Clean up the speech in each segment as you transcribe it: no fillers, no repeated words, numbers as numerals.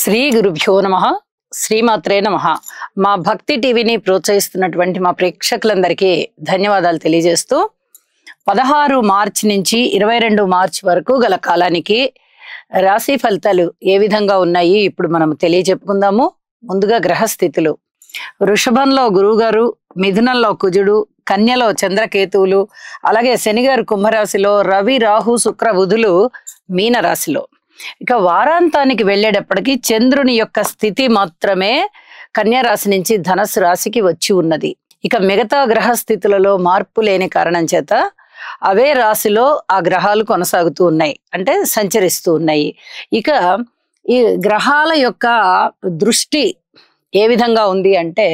శ్రీ గురుభ్యో నమః. శ్రీమాత్రే నమః. మా భక్తి టీవీని ప్రోత్సహిస్తున్నటువంటి మా ప్రేక్షకులందరికీ ధన్యవాదాలు తెలియజేస్తూ 16 మార్చి నుంచి 22 మార్చి వరకు గల కాలానికి రాశి ఫలితాలు ఏ విధంగా ఉన్నాయి ఇప్పుడు మనం తెలియజెప్పుకుందాము. ముందుగా గ్రహస్థితులు. వృషభంలో గురువుగారు, మిథునంలో కుజుడు, కన్యలో చంద్రకేతువులు, అలాగే శనిగారు కుంభరాశిలో, రవి రాహు శుక్ర బుధులు మీన రాశిలో. ఇక వారాంతానికి వెళ్ళేటప్పటికి చంద్రుని యొక్క స్థితి మాత్రమే కన్యా రాశి నుంచి ధనస్సు రాశికి వచ్చి ఉన్నది. ఇక మిగతా గ్రహ స్థితులలో మార్పు లేని కారణం చేత అవే రాశిలో ఆ గ్రహాలు కొనసాగుతూ ఉన్నాయి, అంటే సంచరిస్తూ ఉన్నాయి. ఇక ఈ గ్రహాల యొక్క దృష్టి ఏ విధంగా ఉంది అంటే,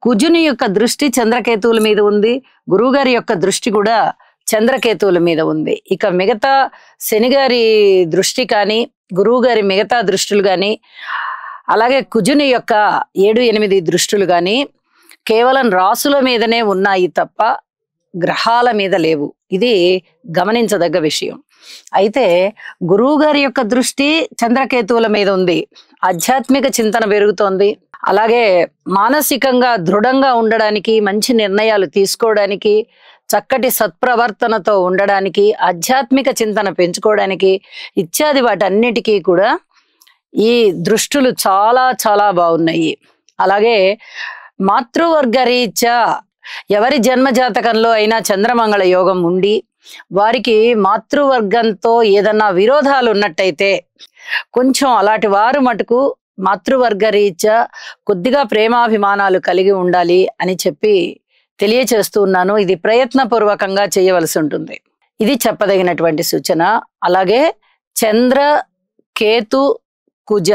కుజుని యొక్క దృష్టి చంద్రకేతువుల మీద ఉంది, గురువుగారి యొక్క దృష్టి కూడా చంద్రకేతువుల మీద ఉంది. ఇక మిగతా శనిగారి దృష్టి కానీ, గురువు గారి మిగతా దృష్టులు కానీ, అలాగే కుజుని యొక్క 7-8 దృష్టులు కానీ కేవలం రాసుల మీదనే ఉన్నాయి తప్ప గ్రహాల మీద లేవు. ఇది గమనించదగ్గ విషయం. అయితే గురువు గారి యొక్క దృష్టి చంద్రకేతువుల మీద ఉంది, ఆధ్యాత్మిక చింతన పెరుగుతోంది. అలాగే మానసికంగా దృఢంగా ఉండడానికి, మంచి నిర్ణయాలు తీసుకోవడానికి, చక్కటి సత్ప్రవర్తనతో ఉండడానికి, ఆధ్యాత్మిక చింతన పెంచుకోవడానికి ఇత్యాది వాటన్నిటికీ కూడా ఈ దృష్టులు చాలా చాలా బాగున్నాయి. అలాగే మాతృవర్గ రీత్యా ఎవరి జన్మజాతకంలో అయినా చంద్రమంగళ యోగం ఉండి వారికి మాతృవర్గంతో ఏదన్నా విరోధాలు ఉన్నట్టయితే కొంచెం అలాంటి వారు మటుకు మాతృవర్గ రీత్యా కొద్దిగా ప్రేమాభిమానాలు కలిగి ఉండాలి అని చెప్పి తెలియచేస్తూ ఉన్నాను. ఇది ప్రయత్నపూర్వకంగా చేయవలసి ఉంటుంది. ఇది చెప్పదగినటువంటి సూచన. అలాగే చంద్ర, కేతు, కుజ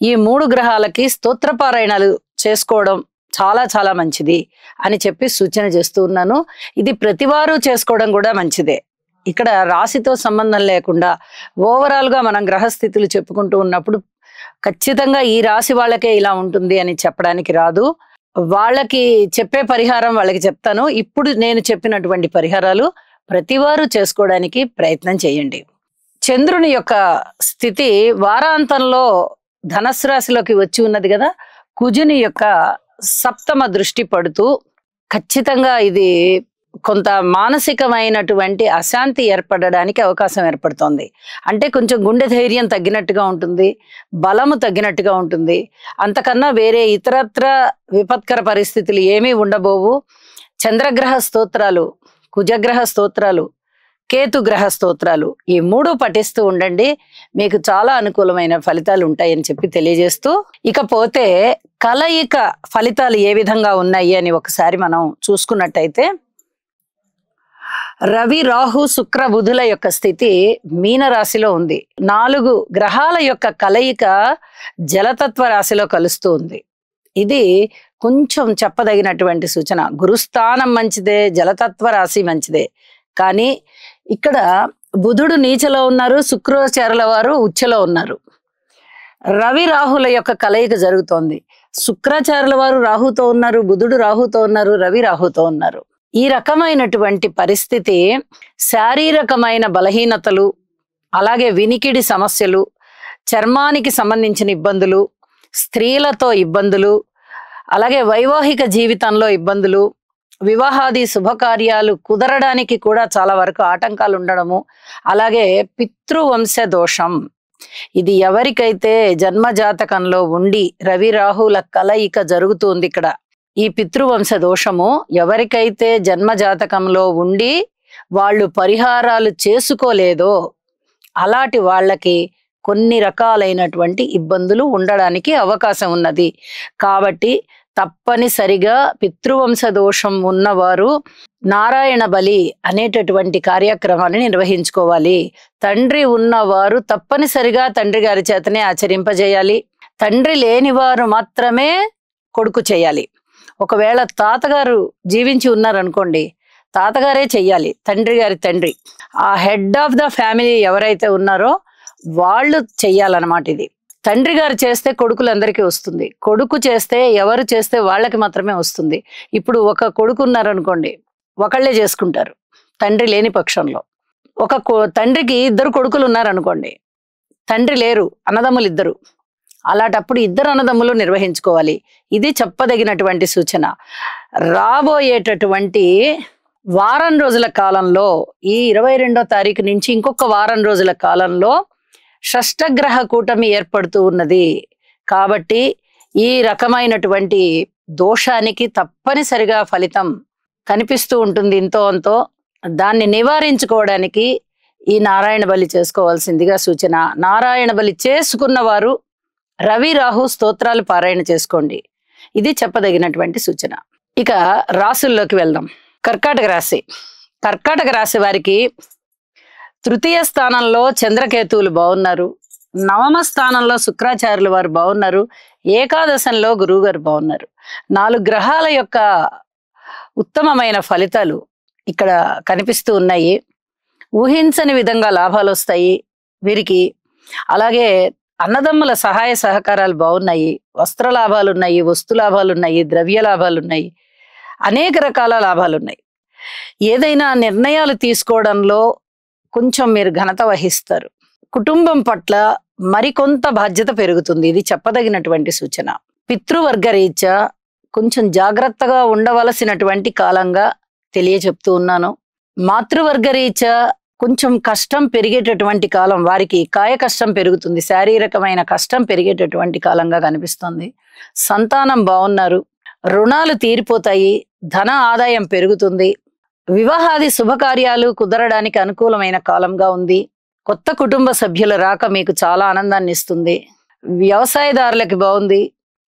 ఈ 3 గ్రహాలకి స్తోత్రపారాయణాలు చేసుకోవడం చాలా చాలా మంచిది అని చెప్పి సూచన చేస్తూ ఉన్నాను. ఇది ప్రతివారు చేసుకోవడం కూడా మంచిదే. ఇక్కడ రాశితో సంబంధం లేకుండా ఓవరాల్గా మనం గ్రహస్థితులు చెప్పుకుంటూ ఉన్నప్పుడు ఖచ్చితంగా ఈ రాశి వాళ్ళకే ఇలా ఉంటుంది అని చెప్పడానికి రాదు. వాళ్ళకి చెప్పే పరిహారం వాళ్ళకి చెప్తాను. ఇప్పుడు నేను చెప్పినటువంటి పరిహారాలు ప్రతివారు చేసుకోవడానికి ప్రయత్నం చేయండి. చంద్రుని యొక్క స్థితి వారాంతంలో ధనస్సు రాశిలోకి వచ్చి ఉన్నది కదా, కుజుని యొక్క సప్తమ దృష్టి పడుతూ ఖచ్చితంగా ఇది కొంత మానసికమైనటువంటి అశాంతి ఏర్పడడానికి అవకాశం ఏర్పడుతోంది. అంటే కొంచెం గుండె ధైర్యం తగ్గినట్టుగా ఉంటుంది, బలము తగ్గినట్టుగా ఉంటుంది. అంతకన్నా వేరే ఇతరత్ర విపత్కర పరిస్థితులు ఏమీ ఉండబోవు. చంద్రగ్రహ స్తోత్రాలు, కుజగ్రహ స్తోత్రాలు, కేతుగ్రహ స్తోత్రాలు ఈ 3 పఠిస్తూ ఉండండి. మీకు చాలా అనుకూలమైన ఫలితాలు ఉంటాయని చెప్పి తెలియజేస్తూ, ఇకపోతే కలయిక ఫలితాలు ఏ విధంగా ఉన్నాయి అని ఒకసారి మనం చూసుకున్నట్టయితే, రవి రాహు శుక్ర బుధుల యొక్క స్థితి మీన రాశిలో ఉంది. 4 గ్రహాల యొక్క కలయిక జలతత్వ రాశిలో కలుస్తూ ఉంది. ఇది కొంచెం చెప్పదగినటువంటి సూచన. గురుస్థానం మంచిదే, జలతత్వ రాశి మంచిదే. కానీ ఇక్కడ బుధుడు నీచలో ఉన్నారు, శుక్రాచార్యుల వారు ఉచ్చలో ఉన్నారు. రవి రాహుల యొక్క కలయిక జరుగుతోంది. శుక్రాచార్యుల వారు రాహుతో ఉన్నారు, బుధుడు రాహుతో ఉన్నారు, రవి రాహుతో ఉన్నారు. ఈ రకమైనటువంటి పరిస్థితి శారీరకమైన బలహీనతలు, అలాగే వినికిడి సమస్యలు, చర్మానికి సంబంధించిన ఇబ్బందులు, స్త్రీలతో ఇబ్బందులు, అలాగే వైవాహిక జీవితంలో ఇబ్బందులు, వివాహాది శుభకార్యాలు కుదరడానికి కూడా చాలా వరకు ఆటంకాలు ఉండడము, అలాగే పితృవంశ దోషం. ఇది ఎవరికైతే జన్మజాతకంలో ఉండి రవి రాహుల కలయిక జరుగుతుంది ఇక్కడ, ఈ పితృవంశ దోషము ఎవరికైతే జన్మజాతకంలో ఉండి వాళ్ళు పరిహారాలు చేసుకోలేదో అలాంటి వాళ్ళకి కొన్ని రకాలైనటువంటి ఇబ్బందులు ఉండడానికి అవకాశం ఉన్నది. కాబట్టి తప్పనిసరిగా పితృవంశ దోషం ఉన్నవారు నారాయణ బలి అనేటటువంటి కార్యక్రమాన్ని నిర్వహించుకోవాలి. తండ్రి ఉన్నవారు తప్పనిసరిగా తండ్రి గారి చేతనే ఆచరింపజేయాలి. తండ్రి లేనివారు మాత్రమే కొడుకు చేయాలి. ఒకవేళ తాతగారు జీవించి ఉన్నారనుకోండి, తాతగారే చెయ్యాలి, తండ్రి గారి తండ్రి. ఆ హెడ్ ఆఫ్ ద ఫ్యామిలీ ఎవరైతే ఉన్నారో వాళ్ళు చెయ్యాలన్నమాట. ఇది తండ్రి గారు చేస్తే కొడుకులందరికీ వస్తుంది, కొడుకు చేస్తే ఎవరు చేస్తే వాళ్ళకి మాత్రమే వస్తుంది. ఇప్పుడు ఒక కొడుకు ఉన్నారనుకోండి, ఒకళ్ళే చేసుకుంటారు తండ్రి లేని పక్షంలో. తండ్రికి 2 కొడుకులు ఉన్నారనుకోండి, తండ్రి లేరు, అన్నదమ్ములు 2, అలాంటప్పుడు ఇద్దరు అన్నదమ్ములు నిర్వహించుకోవాలి. ఇది చెప్పదగినటువంటి సూచన. రాబోయేటటువంటి వారం రోజుల కాలంలో, ఈ 22వ తారీఖు నుంచి ఇంకొక వారం రోజుల కాలంలో షష్టగ్రహ కూటమి ఏర్పడుతూ ఉన్నది. కాబట్టి ఈ రకమైనటువంటి దోషానికి తప్పనిసరిగా ఫలితం కనిపిస్తూ ఉంటుంది ఇంతో అంతో. దాన్ని నివారించుకోవడానికి ఈ నారాయణ బలి చేసుకోవాల్సిందిగా సూచన. నారాయణ బలి చేసుకున్న వారు రవి రాహు స్తోత్రాలు పారాయణ చేసుకోండి. ఇది చెప్పదగినటువంటి సూచన. ఇక రాసుల్లోకి వెళ్దాం. కర్కాటక రాశి. కర్కాటక రాశి వారికి తృతీయ స్థానంలో చంద్రకేతువులు బాగున్నారు. నవమ స్థానంలో శుక్రాచార్యులు వారు బాగున్నారు. ఏకాదశంలో గురువు గారు బాగున్నారు. 4 గ్రహాల యొక్క ఉత్తమమైన ఫలితాలు ఇక్కడ కనిపిస్తూ ఉన్నాయి. ఊహించని విధంగా లాభాలు వస్తాయి వీరికి. అలాగే అన్నదమ్ముల సహాయ సహకారాలు బాగున్నాయి. వస్త్ర లాభాలు ఉన్నాయి, వస్తు లాభాలు ఉన్నాయి, ద్రవ్య లాభాలు ఉన్నాయి, అనేక రకాల లాభాలు ఉన్నాయి. ఏదైనా నిర్ణయాలు తీసుకోవడంలో కొంచెం మీరు ఘనత వహిస్తారు. కుటుంబం పట్ల మరికొంత బాధ్యత పెరుగుతుంది. ఇది చెప్పదగినటువంటి సూచన. పితృవర్గ రీత్యా కొంచెం జాగ్రత్తగా ఉండవలసినటువంటి కాలంగా తెలియచెప్తూ ఉన్నాను. మాతృవర్గ రీత్యా కొంచెం కష్టం పెరిగేటటువంటి కాలం. వారికి కాయ కష్టం పెరుగుతుంది, శారీరకమైన కష్టం పెరిగేటటువంటి కాలంగా కనిపిస్తుంది. సంతానం బాగున్నారు. రుణాలు తీరిపోతాయి. ధన ఆదాయం పెరుగుతుంది. వివాహాది శుభకార్యాలు కుదరడానికి అనుకూలమైన కాలంగా ఉంది. కొత్త కుటుంబ సభ్యుల రాక మీకు చాలా ఆనందాన్ని ఇస్తుంది. వ్యవసాయదారులకి బాగుంది,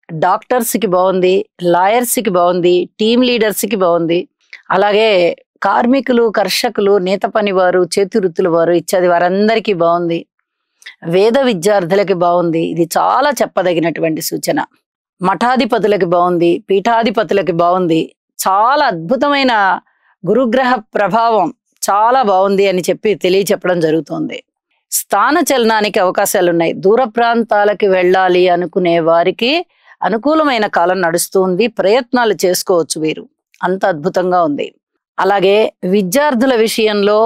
డాక్టర్స్కి బాగుంది, లాయర్స్కి బాగుంది, టీమ్ లీడర్స్కి బాగుంది. అలాగే కార్మికులు, కర్షకులు, నేత పని వారు, చేతి వృత్తుల వారు ఇత్యాది వారందరికీ బాగుంది. వేద విద్యార్థులకి బాగుంది. ఇది చాలా చెప్పదగినటువంటి సూచన. మఠాధిపతులకి బాగుంది, పీఠాధిపతులకి బాగుంది. చాలా అద్భుతమైన గురుగ్రహ ప్రభావం చాలా బాగుంది అని చెప్పి తెలియచెప్పడం జరుగుతుంది. స్థాన చలనానికి అవకాశాలు ఉన్నాయి. దూర ప్రాంతాలకి వెళ్ళాలి అనుకునే వారికి అనుకూలమైన కాలం నడుస్తుంది. ప్రయత్నాలు చేసుకోవచ్చు వీరు. అంత అద్భుతంగా ఉంది. అలాగే విద్యార్థుల విషయంలో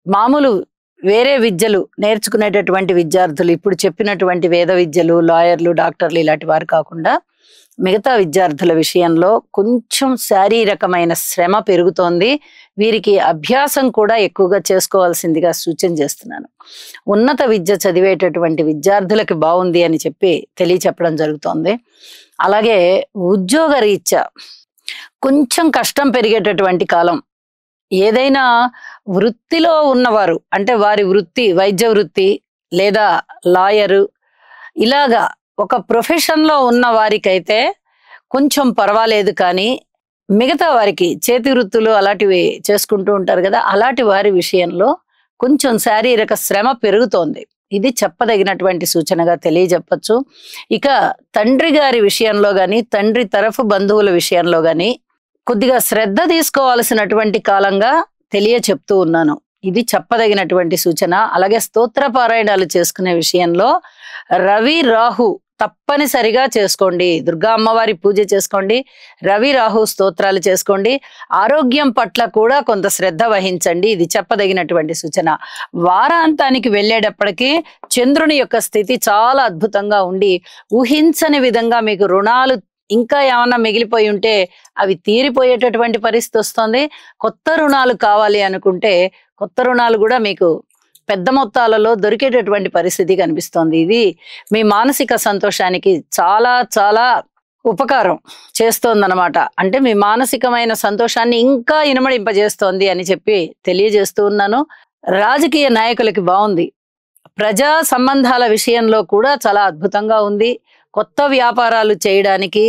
మామూలు వేరే విద్యలు నేర్చుకునేటటువంటి విద్యార్థులు, ఇప్పుడు చెప్పినటువంటి వేద విద్యలు, లాయర్లు, డాక్టర్లు ఇలాంటి వారు కాకుండా మిగతా విద్యార్థుల విషయంలో కొంచెం శారీరకమైన శ్రమ పెరుగుతోంది. వీరికి అభ్యాసం కూడా ఎక్కువగా చేసుకోవాల్సిందిగా సూచన చేస్తున్నాను. ఉన్నత విద్య చదివేటటువంటి విద్యార్థులకి బాగుంది అని చెప్పి తెలియచెప్పడం జరుగుతోంది. అలాగే ఉద్యోగ రీత్యా కొంచెం కష్టం పెరిగేటటువంటి కాలం. ఏదైనా వృత్తిలో ఉన్నవారు, అంటే వారి వృత్తి వైద్య వృత్తి లేదా లాయరు, ఇలాగా ఒక ప్రొఫెషన్లో ఉన్న వారికైతే కొంచెం పర్వాలేదు. కానీ మిగతా వారికి చేతి వృత్తులు అలాంటివి చేసుకుంటూ ఉంటారు కదా, అలాంటి వారి విషయంలో కొంచెం శారీరక శ్రమ పెరుగుతోంది. ఇది చెప్పదగినటువంటి సూచనగా తెలియజెప్పచ్చు. ఇక తండ్రి గారి విషయంలో కానీ, తండ్రి తరఫు బంధువుల విషయంలో కానీ కొద్దిగా శ్రద్ధ తీసుకోవాల్సినటువంటి కాలంగా తెలియచెప్తూ ఉన్నాను. ఇది చెప్పదగినటువంటి సూచన. అలాగే స్తోత్ర పారాయణాలు చేసుకునే విషయంలో రవి రాహు తప్పనిసరిగా చేసుకోండి. దుర్గా అమ్మవారి పూజ చేసుకోండి, రవి రాహు స్తోత్రాలు చేసుకోండి. ఆరోగ్యం పట్ల కూడా కొంత శ్రద్ధ వహించండి. ఇది చెప్పదగినటువంటి సూచన. వారాంతానికి వెళ్ళేటప్పటికీ చంద్రుని యొక్క స్థితి చాలా అద్భుతంగా ఉండి ఊహించని విధంగా మీకు రుణాలు ఇంకా ఏమన్నా మిగిలిపోయి ఉంటే అవి తీరిపోయేటటువంటి పరిస్థితి వస్తుంది. కొత్త రుణాలు కావాలి అనుకుంటే కొత్త రుణాలు కూడా మీకు పెద్ద మొత్తాలలో దొరికేటటువంటి పరిస్థితి కనిపిస్తోంది. ఇది మీ మానసిక సంతోషానికి చాలా చాలా ఉపకారం చేస్తోందన్నమాట. అంటే మీ మానసికమైన సంతోషాన్ని ఇంకా ఇనుమడింపజేస్తోంది అని చెప్పి తెలియజేస్తూ ఉన్నాను. రాజకీయ నాయకులకి బాగుంది. ప్రజా సంబంధాల విషయంలో కూడా చాలా అద్భుతంగా ఉంది. కొత్త వ్యాపారాలు చేయడానికి,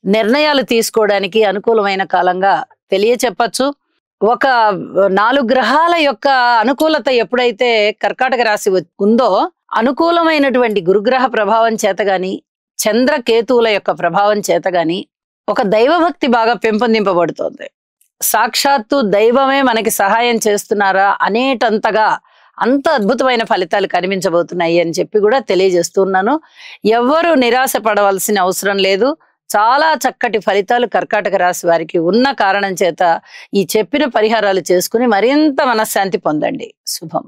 నిర్ణయాలు తీసుకోవడానికి అనుకూలమైన కాలంగా తెలియచెప్పచ్చు. ఒక 4 గ్రహాల యొక్క అనుకూలత ఎప్పుడైతే కర్కాటక రాశి ఉందో, అనుకూలమైనటువంటి గురుగ్రహ ప్రభావం చేత గాని, చంద్రకేతువుల యొక్క ప్రభావం చేత గాని ఒక దైవభక్తి బాగా పెంపొందింపబడుతోంది. సాక్షాత్తు దైవమే మనకి సహాయం చేస్తున్నారా అనేటంతగా అంత అద్భుతమైన ఫలితాలు కనిపించబోతున్నాయి అని చెప్పి కూడా తెలియజేస్తున్నాను. ఎవ్వరూ నిరాశ పడవలసిన అవసరం లేదు. చాలా చక్కటి ఫలితాలు కర్కాటక రాశి వారికి ఉన్న కారణం చేత ఈ చెప్పిన పరిహారాలు చేసుకుని మరింత మనశ్శాంతి పొందండి. శుభం.